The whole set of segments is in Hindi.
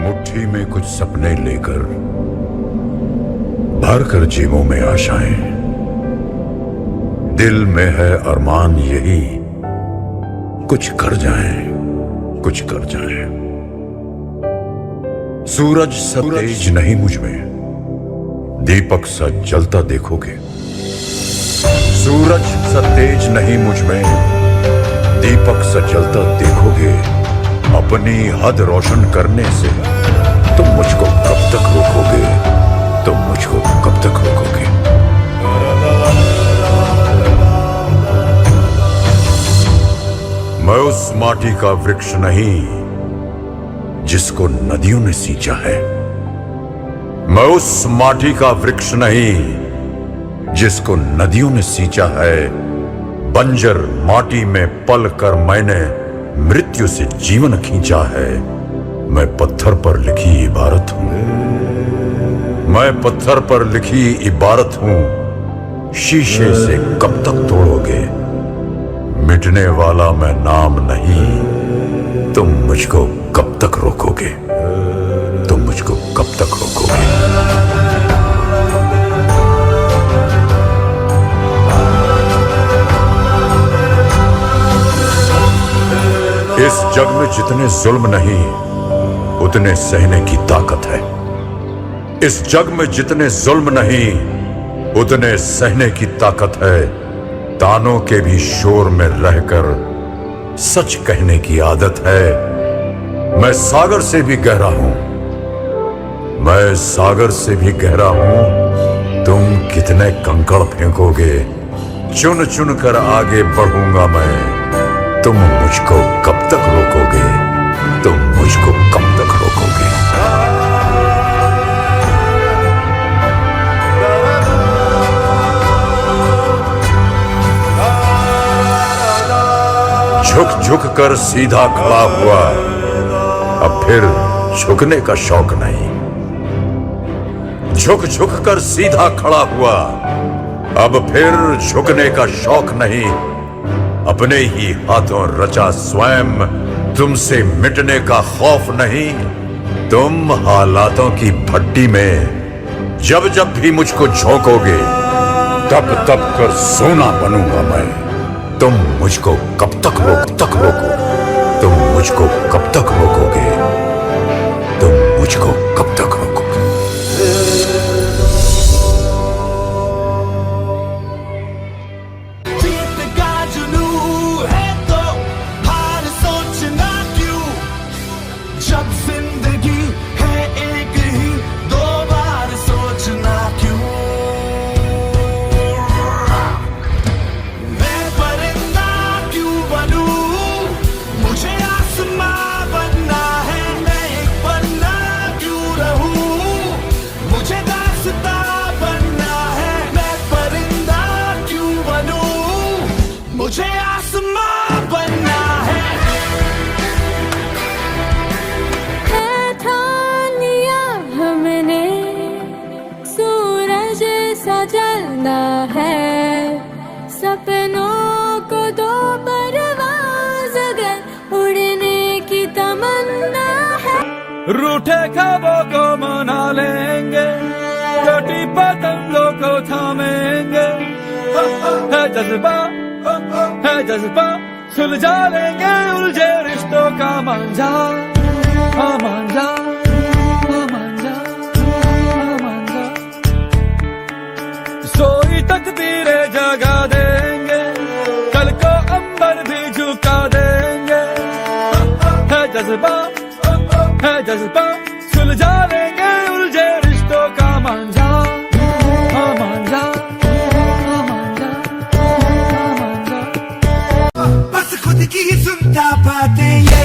मुट्ठी में कुछ सपने लेकर भर कर जेबों में आशाएं, दिल में है अरमान यही कुछ कर जाएं, कुछ कर जाएं। सूरज सा तेज नहीं मुझ में, दीपक सा जलता देखोगे। सूरज सा तेज नहीं मुझ में, दीपक सा जलता देखोगे। अपनी हद रोशन करने से तुम मुझको कब तक रोकोगे, तुम मुझको कब तक रोकोगे। मैं उस माटी का वृक्ष नहीं जिसको नदियों ने सींचा है। मैं उस माटी का वृक्ष नहीं जिसको नदियों ने सींचा है। बंजर माटी में पल कर मैंने मृत्यु से जीवन खींचा है। मैं पत्थर पर लिखी इबारत हूं, मैं पत्थर पर लिखी इबारत हूं। शीशे से कब तक तोड़ोगे, मिटने वाला मैं नाम नहीं। तुम मुझको कब तक रोकोगे, तुम मुझको कब तक रोकोगे। इस जग में जितने जुल्म नहीं उतने सहने की ताकत है। इस जग में जितने जुल्म नहीं उतने सहने की ताकत है। तानों के भी शोर में रहकर सच कहने की आदत है। मैं सागर से भी गहरा हूं, मैं सागर से भी गहरा हूं। तुम कितने कंकड़ फेंकोगे, चुन चुन कर आगे बढ़ूंगा मैं। तुम मुझको कब तक रोकोगे, तुम मुझको कब तक रोकोगे। झुक झुक कर सीधा खड़ा हुआ, अब फिर झुकने का शौक नहीं। झुक झुक कर सीधा खड़ा हुआ, अब फिर झुकने का शौक नहीं। अपने ही हाथों रचा स्वयं, तुमसे मिटने का खौफ नहीं। तुम हालातों की भट्टी में जब जब भी मुझको झोंकोगे, तब तब कर सोना बनूंगा मैं। तुम मुझको कब तक रोको, तुम मुझको कब तक रोकोगे, तुम मुझको कब तक रोकोगे। जलना है सपनों को दो परवाज़, अगर उड़ने की तमन्ना है। रूठे ख्वाबों को मना लेंगे, कटी पतंगों को थामेंगे। है जज्बा सुलझा लेंगे उलझे रिश्तों का मांझा। मांझा सोई तकदीरें जगा देंगे, कल को अंबर भी झुका देंगे। है जज्बा सुलझा लेंगे उलझे रिश्तों का मांझा। मांझा बस खुद की सुनता बातें ये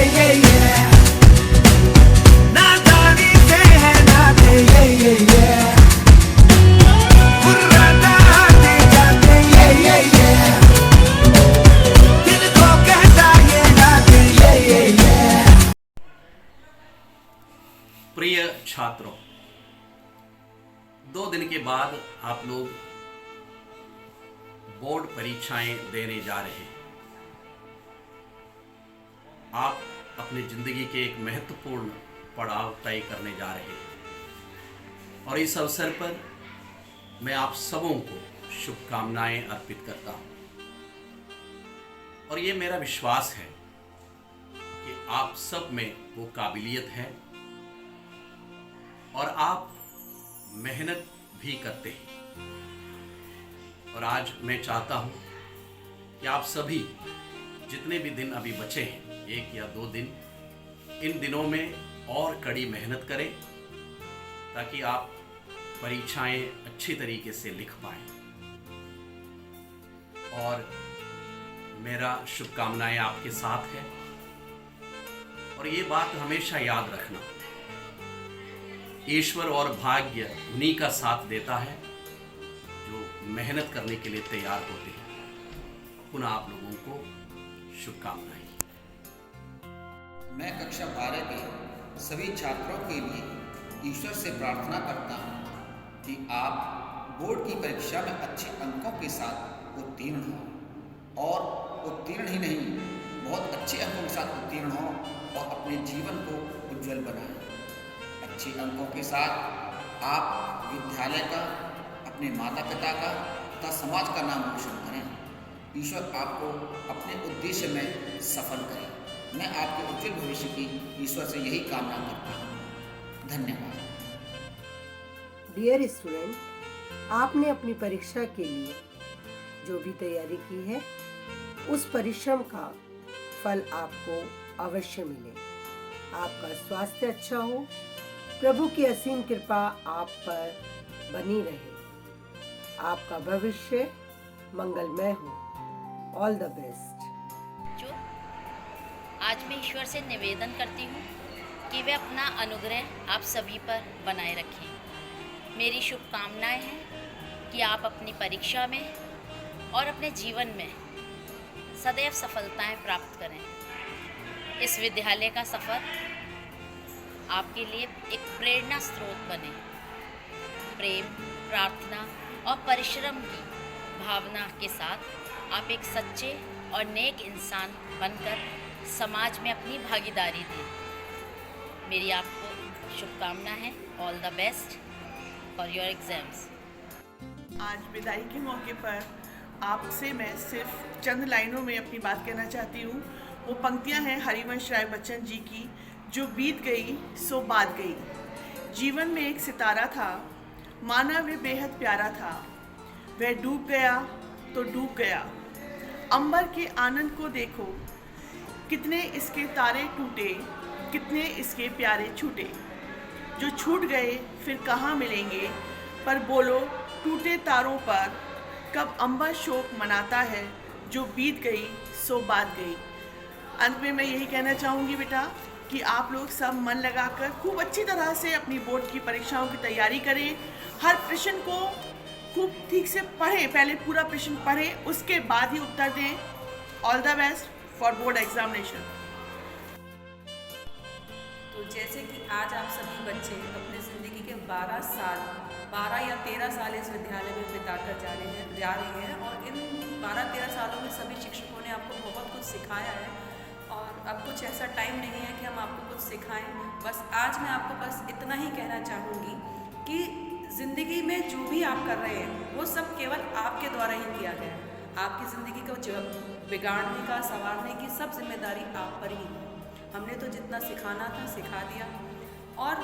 नादानी से है नाते ये प्रिय छात्रों, 2 दिन के बाद आप लोग बोर्ड परीक्षाएं देने जा रहे हैं। आप अपनी जिंदगी के एक महत्वपूर्ण पड़ाव तय करने जा रहे हैं और इस अवसर पर मैं आप सबों को शुभकामनाएं अर्पित करता हूं और ये मेरा विश्वास है कि आप सब में वो काबिलियत है और आप मेहनत भी करते हैं। और आज मैं चाहता हूं कि आप सभी जितने भी दिन अभी बचे हैं, 1 या 2 दिन, इन दिनों में और कड़ी मेहनत करें ताकि आप परीक्षाएं अच्छी तरीके से लिख पाएं। और मेरा शुभकामनाएं आपके साथ है और ये बात हमेशा याद रखना, ईश्वर और भाग्य उन्हीं का साथ देता है जो मेहनत करने के लिए तैयार होते हैं। पुनः आप लोगों को शुभकामनाएं। मैं कक्षा 12 के सभी छात्रों के लिए ईश्वर से प्रार्थना करता हूँ कि आप बोर्ड की परीक्षा में अच्छे अंकों के साथ उत्तीर्ण हों और उत्तीर्ण ही नहीं, बहुत अच्छे अंकों के साथ उत्तीर्ण हों और अपने जीवन को उज्जवल बनाएं। अच्छे अंकों के साथ आप विद्यालय का, अपने माता पिता का तथा समाज का नाम रोशन करें। ईश्वर आपको अपने उद्देश्य में सफल करे। मैं आपके उज्जवल भविष्य की ईश्वर से यही कामना करता हूँ। धन्यवाद। डियर स्टूडेंट, आपने अपनी परीक्षा के लिए जो भी तैयारी की है, उस परिश्रम का फल आपको अवश्य मिले। आपका स्वास्थ्य अच्छा हो, प्रभु की असीम कृपा आप पर बनी रहे, आपका भविष्य मंगलमय हो। All the best. जो आज मैं ईश्वर से निवेदन करती हूँ कि वे अपना अनुग्रह आप सभी पर बनाए रखें। मेरी शुभकामनाएं हैं कि आप अपनी परीक्षा में और अपने जीवन में सदैव सफलताएं प्राप्त करें। इस विद्यालय का सफ़र आपके लिए एक प्रेरणा स्रोत बने। प्रेम, प्रार्थना और परिश्रम की भावना के साथ आप एक सच्चे और नेक इंसान बनकर समाज में अपनी भागीदारी दें। मेरी आपको शुभकामना है। All the best for your exams. आज विदाई के मौके पर आपसे मैं सिर्फ चंद लाइनों में अपनी बात कहना चाहती हूँ। वो पंक्तियाँ हैं हरिवंश राय बच्चन जी की, जो बीत गई सो बात गई। जीवन में एक सितारा था, माना वे बेहद प्यारा था। वह डूब गया तो डूब गया। अंबर के आनंद को देखो, कितने इसके तारे टूटे, कितने इसके प्यारे छूटे। जो छूट गए फिर कहाँ मिलेंगे, पर बोलो टूटे तारों पर कब अंबर शोक मनाता है। जो बीत गई सो बात गई। अंत में मैं यही कहना चाहूँगी बेटा कि आप लोग सब मन लगाकर खूब अच्छी तरह से अपनी बोर्ड की परीक्षाओं की तैयारी करें। हर प्रश्न को खूब ठीक से पढ़ें, पहले पूरा प्रश्न पढ़ें, उसके बाद ही उत्तर दें। All the best for board examination. तो जैसे कि आज आप सभी बच्चे अपने ज़िंदगी के 12 या 13 साल इस विद्यालय में बिताकर जा रहे हैं और इन 12-13 सालों में सभी शिक्षकों ने आपको बहुत कुछ सिखाया है और अब कुछ ऐसा टाइम नहीं है कि हम आपको कुछ सिखाएं। बस आज मैं आपको बस इतना ही कहना चाहूँगी कि ज़िंदगी में जो भी आप कर रहे हैं वो सब केवल आपके द्वारा ही किया गया है। आपकी ज़िंदगी को बिगाड़ने का, संवारने की सब जिम्मेदारी आप पर ही है। हमने तो जितना सिखाना था सिखा दिया। और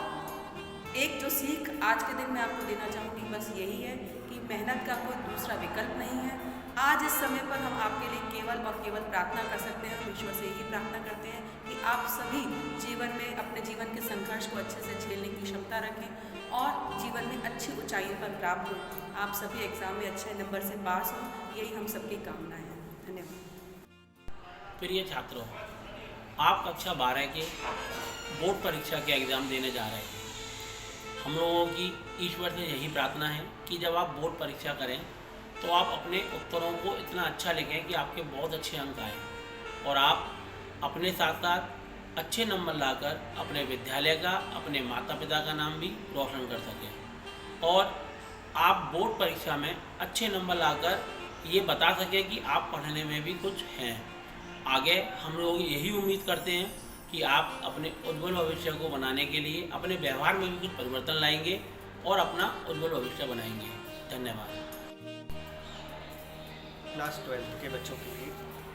एक जो सीख आज के दिन मैं आपको देना चाहूँगी बस यही है कि मेहनत का कोई दूसरा विकल्प नहीं है। आज इस समय पर हम आपके लिए केवल और केवल प्रार्थना कर सकते हैं। ईश्वर से यही प्रार्थना करते हैं कि आप सभी जीवन में अपने जीवन के संघर्ष को अच्छे से झेलने की क्षमता रखें और जीवन में अच्छी ऊंचाइयों पर प्राप्त हो। आप सभी एग्ज़ाम में अच्छे नंबर से पास हों, यही हम सबकी कामना है। धन्यवाद। प्रिय छात्रों, आप कक्षा 12 के बोर्ड परीक्षा के एग्ज़ाम देने जा रहे हैं। हम लोगों की ईश्वर से यही प्रार्थना है कि जब आप बोर्ड परीक्षा करें तो आप अपने उत्तरों को इतना अच्छा लिखें कि आपके बहुत अच्छे अंक आएँ और आप अपने साथ साथ अच्छे नंबर लाकर अपने विद्यालय का, अपने माता पिता का नाम भी रोशन कर सकें और आप बोर्ड परीक्षा में अच्छे नंबर लाकर ये बता सकें कि आप पढ़ने में भी कुछ हैं। आगे हम लोग यही उम्मीद करते हैं कि आप अपने उज्ज्वल भविष्य को बनाने के लिए अपने व्यवहार में भी कुछ परिवर्तन लाएंगे और अपना उज्ज्वल भविष्य बनाएंगे। धन्यवाद। क्लास 12th के बच्चों के लिए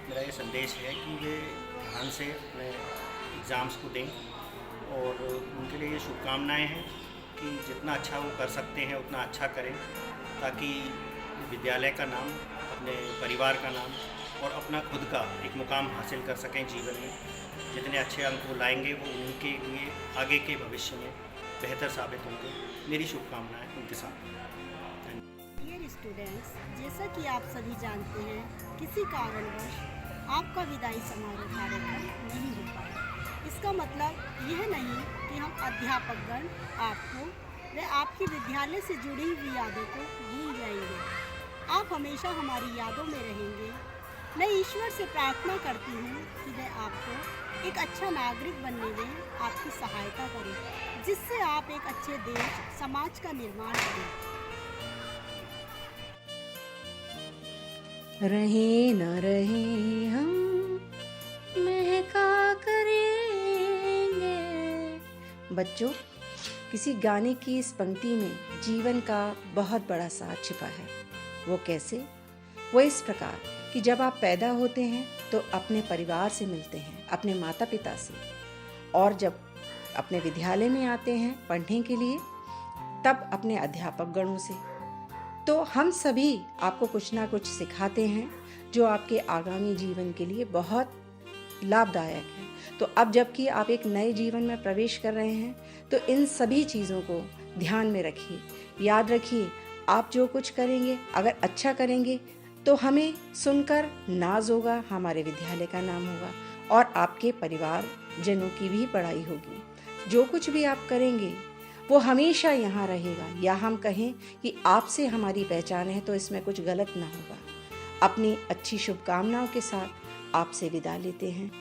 मेरा ये संदेश है कि वे ध्यान से अपने एग्ज़ाम्स को दें और उनके लिए ये शुभकामनाएँ हैं कि जितना अच्छा वो कर सकते हैं उतना अच्छा करें, ताकि विद्यालय का नाम, अपने परिवार का नाम और अपना खुद का एक मुकाम हासिल कर सकें जीवन में। जितने अच्छे अंक वो लाएंगे वो उनके लिए आगे के भविष्य में बेहतर साबित होंगे। मेरी शुभकामनाएं उनके साथ। डियर स्टूडेंट्स, जैसा कि आप सभी जानते हैं, किसी कारणवश आपका विदाई समारोह कार्यक्रम नहीं हो पाया। इसका मतलब यह नहीं कि हम अध्यापकगण आपको व आपकी विद्यालय से जुड़ी हुई यादों को भूल जाएंगे। आप हमेशा हमारी यादों में रहेंगे। मैं ईश्वर से प्रार्थना करती हूँ कि वह आपको एक अच्छा नागरिक बनने में आपकी सहायता करें, जिससे आप एक अच्छे देश, समाज का निर्माण करें। रहे न रहे हम महका करेंगे। बच्चों, किसी गाने की इस पंक्ति में जीवन का बहुत बड़ा सार छिपा है। वो कैसे? वो इस प्रकार कि जब आप पैदा होते हैं तो अपने परिवार से मिलते हैं, अपने माता पिता से, और जब अपने विद्यालय में आते हैं पढ़ने के लिए तब अपने अध्यापक गणों से। तो हम सभी आपको कुछ ना कुछ सिखाते हैं जो आपके आगामी जीवन के लिए बहुत लाभदायक है। तो अब जबकि आप एक नए जीवन में प्रवेश कर रहे हैं तो इन सभी चीज़ों को ध्यान में रखिए। याद रखिए, आप जो कुछ करेंगे अगर अच्छा करेंगे तो हमें सुनकर नाज होगा, हमारे विद्यालय का नाम होगा और आपके परिवार जनों की भी बड़ाई होगी। जो कुछ भी आप करेंगे वो हमेशा यहाँ रहेगा, या हम कहें कि आपसे हमारी पहचान है तो इसमें कुछ गलत ना होगा। अपनी अच्छी शुभकामनाओं के साथ आपसे विदा लेते हैं।